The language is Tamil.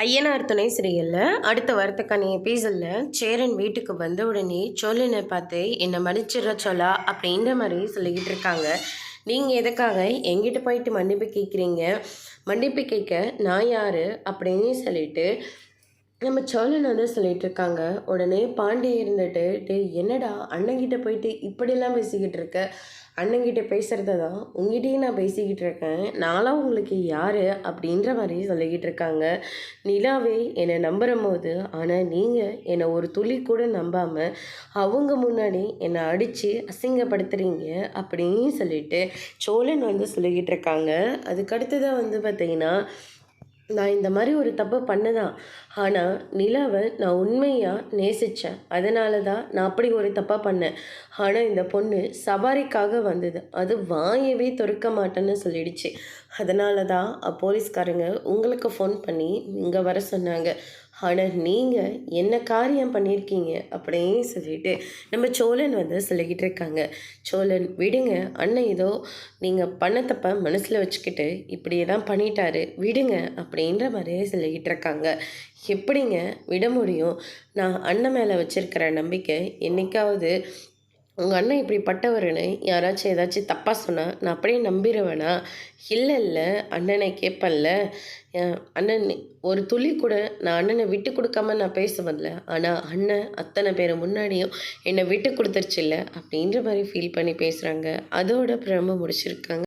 ஐயனார் துணை சீரியலில் அடுத்த வாரத்துக்கான எபிசோடில் சேரன் வீட்டுக்கு வந்த உடனே சோழனை பார்த்து என்னை மன்னிச்சிடுற சொல்லா அப்படின்ற மாதிரி சொல்லிக்கிட்டு இருக்காங்க. நீங்கள் எதுக்காக எங்கிட்ட போயிட்டு மன்னிப்பு கேட்குறீங்க? மன்னிப்பு கேட்க நான் யார் அப்படின்னு சொல்லிட்டு நம்ம சோழன் வந்து சொல்லிட்டு இருக்காங்க. உடனே பாண்டி இருந்துட்டு என்னடா அண்ணங்கிட்ட போயிட்டு இப்படிலாம் பேசிக்கிட்டு இருக்க? அண்ணங்கிட்ட பேசுகிறத தான் உங்ககிட்டயும் நான் பேசிக்கிட்டு இருக்கேன். நான்லாம் உங்களுக்கு யார் அப்படின்ற மாதிரி சொல்லிக்கிட்டு இருக்காங்க. நிலாவே என்னை நம்புகிற போது, ஆனால் நீங்கள் என்னை ஒரு துளி கூட நம்பாமல் அவங்க முன்னாடி என்னை அடித்து அசிங்கப்படுத்துகிறீங்க அப்படின்னு சொல்லிட்டு சோழன் வந்து சொல்லிக்கிட்டு இருக்காங்க. அதுக்கடுத்ததாக வந்து பார்த்திங்கன்னா, நான் இந்த மாதிரி ஒரு தப்பு பண்ணதான், ஆனால் நிலாவை நான் உண்மையாக நேசித்தேன். அதனால தான் நான் அப்படி ஒரு தப்பாக பண்ணேன். ஆனால் இந்த பொண்ணு சவாரிக்காக வந்தது, அது வாயவே திறக்க மாட்டேன்னு சொல்லிடுச்சு. அதனால தான் போலீஸ்காரங்க உங்களுக்கு ஃபோன் பண்ணி இங்கே வர சொன்னாங்க. ஆனால் நீங்கள் என்ன காரியம் பண்ணியிருக்கீங்க அப்படின்னு சொல்லிட்டு நம்ம சோழன் வந்து சொல்லிக்கிட்டு இருக்காங்க. சோழன் விடுங்க, அண்ணன் ஏதோ நீங்கள் பண்ண தப்ப மனசில் வச்சுக்கிட்டு இப்படியெல்லாம் பண்ணிட்டாரு, விடுங்க அப்படின்ற மாதிரியே சொல்லிக்கிட்டு இருக்காங்க. எப்படிங்க விட முடியும்? நான் அண்ணன் மேலே வச்சுருக்கிற நம்பிக்கை என்னைக்காவது உங்கள் அண்ணன் இப்படிப்பட்டவருன்னு யாராச்சும் ஏதாச்சும் தப்பாக சொன்னால் நான் அப்படியே நம்பிடுவேனா? இல்லை அண்ணனை கேட்பேன்ல. அண்ணன் ஒரு துளி கூட நான் அண்ணனை விட்டு கொடுக்காம நான் பேசுவேன்ல. ஆனால் அண்ணன் அத்தனை பேர் முன்னாடியும் என்னை விட்டு கொடுத்துருச்சு இல்லை அப்படின்ற மாதிரி ஃபீல் பண்ணி பேசுகிறாங்க. அதோட பிரம முடிச்சிருக்காங்க.